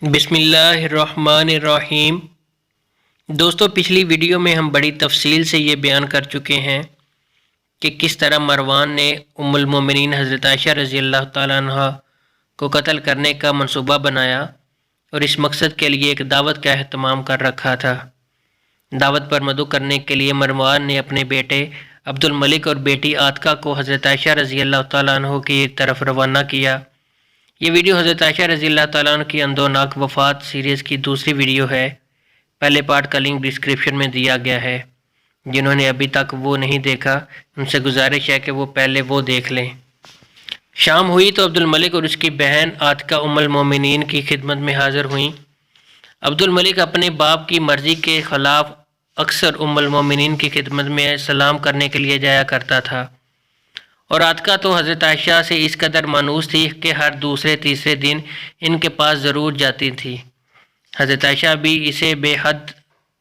بسم اللہ الرحمن الرحیم۔ دوستو، پچھلی ویڈیو میں ہم بڑی تفصیل سے یہ بیان کر چکے ہیں کہ کس طرح مروان نے ام المومنین حضرت عائشہ رضی اللہ تعالیٰ عنہ کو قتل کرنے کا منصوبہ بنایا اور اس مقصد کے لیے ایک دعوت کا اہتمام کر رکھا تھا۔ دعوت پر مدعو کرنے کے لیے مروان نے اپنے بیٹے عبد الملک اور بیٹی عاتکہ کو حضرت عائشہ رضی اللہ تعالیٰ عنہ کی طرف روانہ کیا۔ یہ ویڈیو حضرت عائشہ رضی اللہ تعالیٰ عنہ کی اندوناک وفات سیریز کی دوسری ویڈیو ہے۔ پہلے پارٹ کا لنک ڈسکرپشن میں دیا گیا ہے۔ جنہوں نے ابھی تک وہ نہیں دیکھا ان سے گزارش ہے کہ وہ پہلے وہ دیکھ لیں۔ شام ہوئی تو عبد الملک اور اس کی بہن عاتکہ ام المومنین کی خدمت میں حاضر ہوئیں۔ عبد الملک اپنے باپ کی مرضی کے خلاف اکثر ام المومنین کی خدمت میں سلام کرنے کے لیے جایا کرتا تھا، اور عاتکہ تو حضرت عائشہ سے اس قدر مانوس تھی کہ ہر دوسرے تیسرے دن ان کے پاس ضرور جاتی تھی۔ حضرت عائشہ بھی اسے بے حد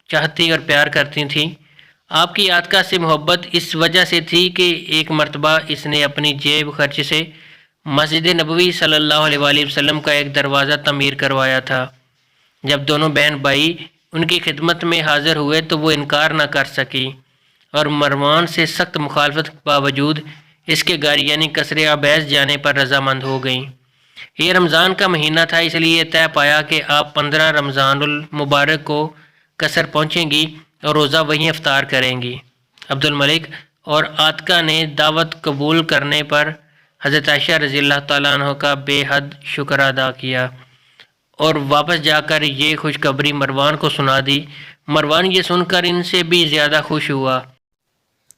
چاہتی اور پیار کرتی تھیں۔ آپ کی عاتکہ سے محبت اس وجہ سے تھی کہ ایک مرتبہ اس نے اپنی جیب خرچ سے مسجد نبوی صلی اللہ علیہ وآلہ وسلم کا ایک دروازہ تعمیر کروایا تھا۔ جب دونوں بہن بھائی ان کی خدمت میں حاضر ہوئے تو وہ انکار نہ کر سکی، اور مروان سے سخت مخالفت کے باوجود اس کے گھر یعنی قصر عبیس جانے پر رضامند ہو گئیں۔ یہ رمضان کا مہینہ تھا، اس لیے طے پایا کہ آپ 15 رمضان المبارک کو قصر پہنچیں گی اور روزہ وہیں افطار کریں گی۔ عبد الملک اور عاتکہ نے دعوت قبول کرنے پر حضرت عائشہ رضی اللہ تعالیٰ عنہ کا بے حد شکر ادا کیا اور واپس جا کر یہ خوشخبری مروان کو سنا دی۔ مروان یہ سن کر ان سے بھی زیادہ خوش ہوا،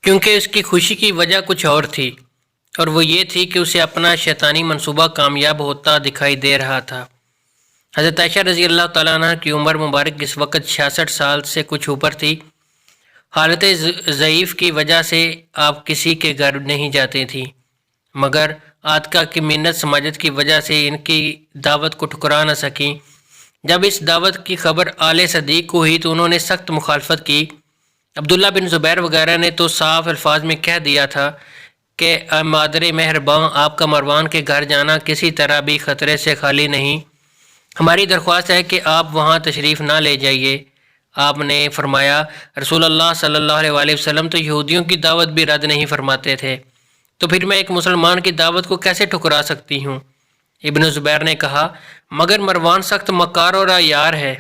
کیونکہ اس کی خوشی کی وجہ کچھ اور تھی، اور وہ یہ تھی کہ اسے اپنا شیطانی منصوبہ کامیاب ہوتا دکھائی دے رہا تھا۔ حضرت عائشہ رضی اللہ تعالیٰ عنہ کی عمر مبارک اس وقت 66 سال سے کچھ اوپر تھی۔ حالت ضعیف کی وجہ سے آپ کسی کے گھر نہیں جاتی تھیں، مگر عاتکہ کی منت سماجت کی وجہ سے ان کی دعوت کو ٹھکرا نہ سکیں۔ جب اس دعوت کی خبر آل صدیق کو ہوئی تو انہوں نے سخت مخالفت کی۔ عبداللہ بن زبیر وغیرہ نے تو صاف الفاظ میں کہہ دیا تھا کہ اے مادر مہرباں، آپ کا مروان کے گھر جانا کسی طرح بھی خطرے سے خالی نہیں، ہماری درخواست ہے کہ آپ وہاں تشریف نہ لے جائیے۔ آپ نے فرمایا، رسول اللہ صلی اللہ علیہ وآلہ وسلم تو یہودیوں کی دعوت بھی رد نہیں فرماتے تھے، تو پھر میں ایک مسلمان کی دعوت کو کیسے ٹھکرا سکتی ہوں؟ ابن زبیر نے کہا، مگر مروان سخت مکار اور عیار ہے،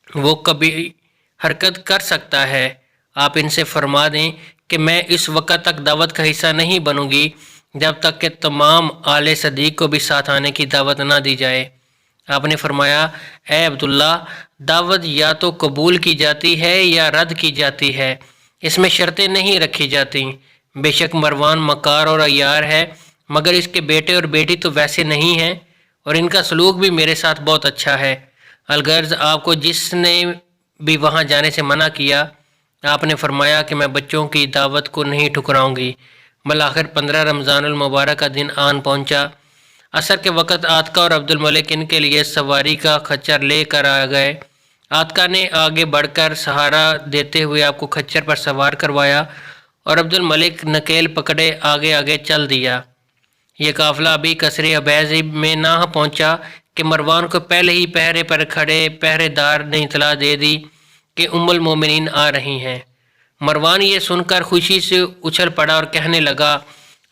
وہ کبھی حرکت کر سکتا ہے۔ آپ ان سے فرما دیں کہ میں اس وقت تک دعوت کا حصہ نہیں بنوں گی جب تک کہ تمام آل صدیق کو بھی ساتھ آنے کی دعوت نہ دی جائے۔ آپ نے فرمایا، اے عبداللہ، دعوت یا تو قبول کی جاتی ہے یا رد کی جاتی ہے، اس میں شرطیں نہیں رکھی جاتی۔ بے شک مروان مکار اور عیار ہے، مگر اس کے بیٹے اور بیٹی تو ویسے نہیں ہیں، اور ان کا سلوک بھی میرے ساتھ بہت اچھا ہے۔ الغرض آپ کو جس نے بھی وہاں جانے سے منع کیا، آپ نے فرمایا کہ میں بچوں کی دعوت کو نہیں ٹھکراؤں گی۔ بالآخر 15 رمضان المبارک کا دن آن پہنچا۔ عصر کے وقت عاتکہ اور عبد الملک ان کے لیے سواری کا خچر لے کر آ گئے۔ عاتکہ نے آگے بڑھ کر سہارا دیتے ہوئے آپ کو خچر پر سوار کروایا، اور عبد الملک نکیل پکڑے آگے آگے چل دیا۔ یہ قافلہ ابھی قصر عبیس میں نہ پہنچا کہ مروان کو پہلے ہی پہرے پر کھڑے پہرے دار نے اطلاع دے دی کہ ام المومنین آ رہی ہیں۔ مروان یہ سن کر خوشی سے اچھل پڑا اور کہنے لگا،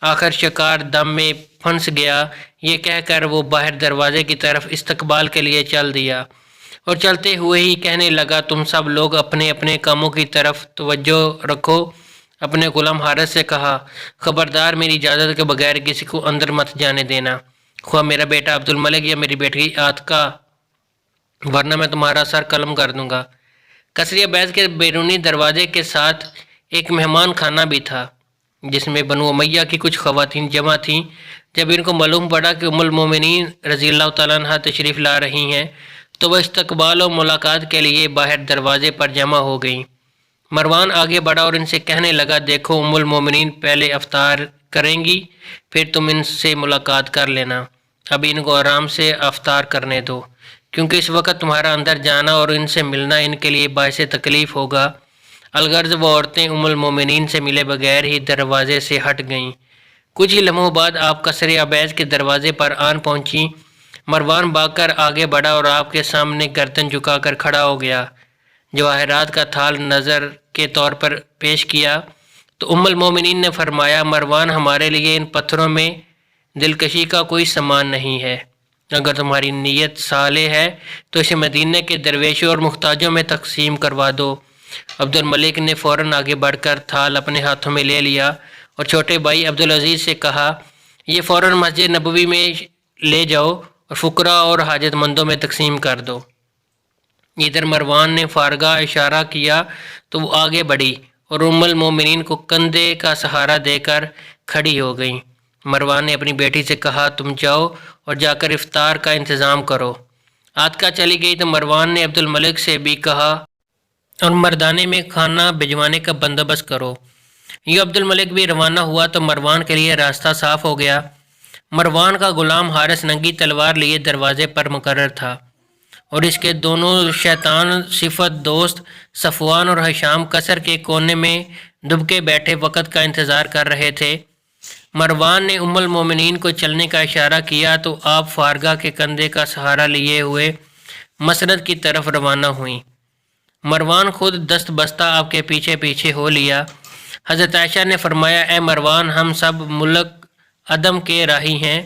آخر شکار دم میں پھنس گیا۔ یہ کہہ کر وہ باہر دروازے کی طرف استقبال کے لیے چل دیا، اور چلتے ہوئے ہی کہنے لگا، تم سب لوگ اپنے اپنے کاموں کی طرف توجہ رکھو۔ اپنے غلام حارث سے کہا، خبردار میری اجازت کے بغیر کسی کو اندر مت جانے دینا، خواہ میرا بیٹا عبد الملک یا میری بیٹی عاتکہ، ورنہ میں تمہارا سر قلم کر دوں گا۔ قصر عبیس کے بیرونی دروازے کے ساتھ ایک مہمان خانہ بھی تھا، جس میں بنو امیہ کی کچھ خواتین جمع تھیں۔ جب ان کو معلوم پڑا کہ ام المومنین رضی اللہ تعالیٰ عنہ تشریف لا رہی ہیں تو وہ استقبال و ملاقات کے لیے باہر دروازے پر جمع ہو گئیں۔ مروان آگے بڑھا اور ان سے کہنے لگا، دیکھو ام المومنین پہلے افطار کریں گی، پھر تم ان سے ملاقات کر لینا۔ اب ان کو آرام سے افطار کرنے دو، کیونکہ اس وقت تمہارا اندر جانا اور ان سے ملنا ان کے لیے باعث تکلیف ہوگا۔ الغرض وہ عورتیں ام المومنین سے ملے بغیر ہی دروازے سے ہٹ گئیں۔ کچھ ہی لمحوں بعد آپ قصر عبیس کے دروازے پر آن پہنچیں۔ مروان بھاگ کر آگے بڑھا اور آپ کے سامنے گردن جھکا کر کھڑا ہو گیا۔ جواہرات کا تھال نظر کے طور پر پیش کیا تو ام المومنین نے فرمایا، مروان، ہمارے لیے ان پتھروں میں دلکشی کا کوئی سامان نہیں ہے۔ اگر تمہاری نیت صالح ہے تو اسے مدینے کے درویشوں اور محتاجوں میں تقسیم کروا دو۔ عبد الملک نے فوراً آگے بڑھ کر تھال اپنے ہاتھوں میں لے لیا اور چھوٹے بھائی عبدالعزیز سے کہا، یہ فوراً مسجد نبوی میں لے جاؤ اور فقراء اور حاجت مندوں میں تقسیم کر دو۔ ادھر مروان نے فارغہ اشارہ کیا تو وہ آگے بڑھی اور ام المومنین کو کندھے کا سہارا دے کر کھڑی ہو گئیں۔ مروان نے اپنی بیٹی سے کہا، تم جاؤ اور جا کر افطار کا انتظام کرو۔ عاتکہ چلی گئی تو مروان نے عبد الملک سے بھی کہا اور مردانے میں کھانا بھجوانے کا بندوبست کرو۔ یہ عبد الملک بھی روانہ ہوا تو مروان کے لیے راستہ صاف ہو گیا۔ مروان کا غلام حارث ننگی تلوار لیے دروازے پر مقرر تھا اور اس کے دونوں شیطان صفت دوست صفوان اور ہشام قصر کے کونے میں دبکے بیٹھے وقت کا انتظار کر رہے تھے۔ مروان نے ام المومنین کو چلنے کا اشارہ کیا تو آپ فارغہ کے کندھے کا سہارا لیے ہوئے مسند کی طرف روانہ ہوئیں۔ مروان خود دست بستہ آپ کے پیچھے پیچھے ہو لیا۔ حضرت عائشہ نے فرمایا، اے مروان، ہم سب ملک عدم کے راہی ہیں،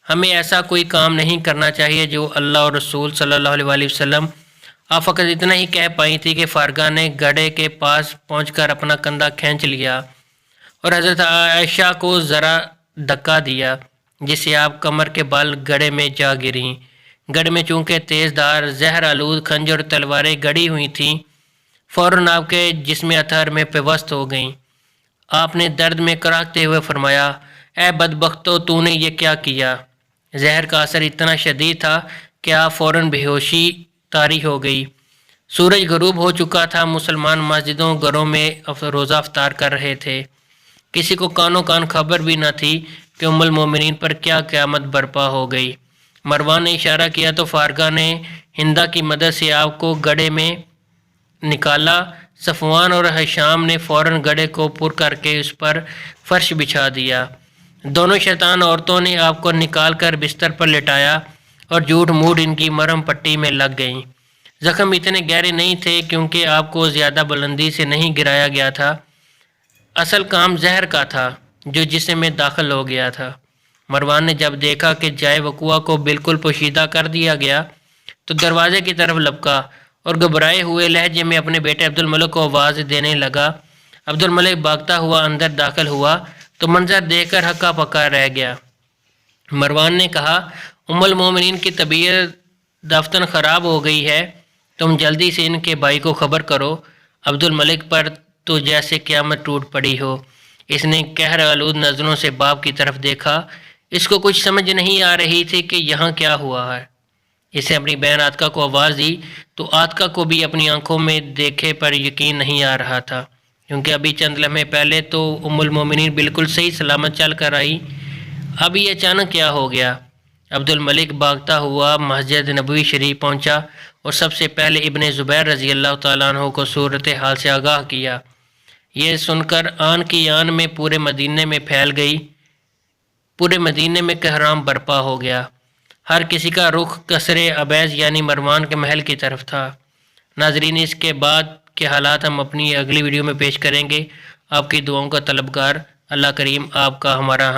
ہمیں ایسا کوئی کام نہیں کرنا چاہیے جو اللہ اور رسول صلی اللہ علیہ وآلہ وسلم۔ آپ فقط اتنا ہی کہہ پائی تھی کہ فارغہ نے گھڑے کے پاس پہنچ کر اپنا کندھا کھینچ لیا اور حضرت عائشہ کو ذرا دھکا دیا، جس سے آپ کمر کے بال گڑھے میں جا گریں۔ گڑھے میں چونکہ تیز دھار زہر آلود خنجر اور تلواریں گڑی ہوئی تھیں، فوراً آپ کے جسم اطہر میں پیوست ہو گئیں۔ آپ نے درد میں کراہتے ہوئے فرمایا، اے بدبختو، تو نے یہ کیا کیا؟ زہر کا اثر اتنا شدید تھا کہ آپ فوراً بے ہوشی طاری ہو گئی۔ سورج غروب ہو چکا تھا۔ مسلمان مسجدوں گھروں میں روزہ افطار کر رہے تھے۔ کسی کو کانوں کان خبر بھی نہ تھی کہ ام المومنین پر کیا قیامت برپا ہو گئی۔ مروان نے اشارہ کیا تو فارغہ نے ہندا کی مدد سے آپ کو گڑھے میں نکالا۔ صفوان اور ہشام نے فوراً گڑھے کو پر کر کے اس پر فرش بچھا دیا۔ دونوں شیطان عورتوں نے آپ کو نکال کر بستر پر لٹایا اور جھوٹ موٹ ان کی مرہم پٹی میں لگ گئیں۔ زخم اتنے گہرے نہیں تھے کیونکہ آپ کو زیادہ بلندی سے نہیں گرایا گیا تھا۔ اصل کام زہر کا تھا جو جسم میں داخل ہو گیا تھا۔ مروان نے جب دیکھا کہ جائے وقوع کو بالکل پوشیدہ کر دیا گیا تو دروازے کی طرف لپکا اور گھبرائے ہوئے لہجے میں اپنے بیٹے عبد الملک کو آواز دینے لگا۔ عبد الملک بھاگتا ہوا اندر داخل ہوا تو منظر دیکھ کر ہکا پکا رہ گیا۔ مروان نے کہا، ام المومنین کی طبیعت دفتن خراب ہو گئی ہے، تم جلدی سے ان کے بھائی کو خبر کرو۔ عبد الملک پر تو جیسے قیامت ٹوٹ پڑی ہو۔ اس نے قہر آلود نظروں سے باپ کی طرف دیکھا۔ اس کو کچھ سمجھ نہیں آ رہی تھی کہ یہاں کیا ہوا ہے۔ اس نے اپنی بہن عاتکہ کو آواز دی تو عاتکہ کو بھی اپنی آنکھوں میں دیکھے پر یقین نہیں آ رہا تھا، کیونکہ ابھی چند لمحے پہلے تو ام المومنین بالکل صحیح سلامت چل کر آئی، اب یہ اچانک کیا ہو گیا؟ عبد الملک بھاگتا ہوا مسجد نبوی شریف پہنچا اور سب سے پہلے ابن زبیر رضی اللہ تعالیٰ عنہ کو صورتحال سے آگاہ کیا۔ یہ سن کر آن کی آن میں پورے مدینے میں پھیل گئی۔ پورے مدینے میں کہرام برپا ہو گیا۔ ہر کسی کا رخ قصر ابیض یعنی مروان کے محل کی طرف تھا۔ ناظرین، اس کے بعد کے حالات ہم اپنی اگلی ویڈیو میں پیش کریں گے۔ آپ کی دعاؤں کا طلبگار اللہ کریم آپ کا ہمارا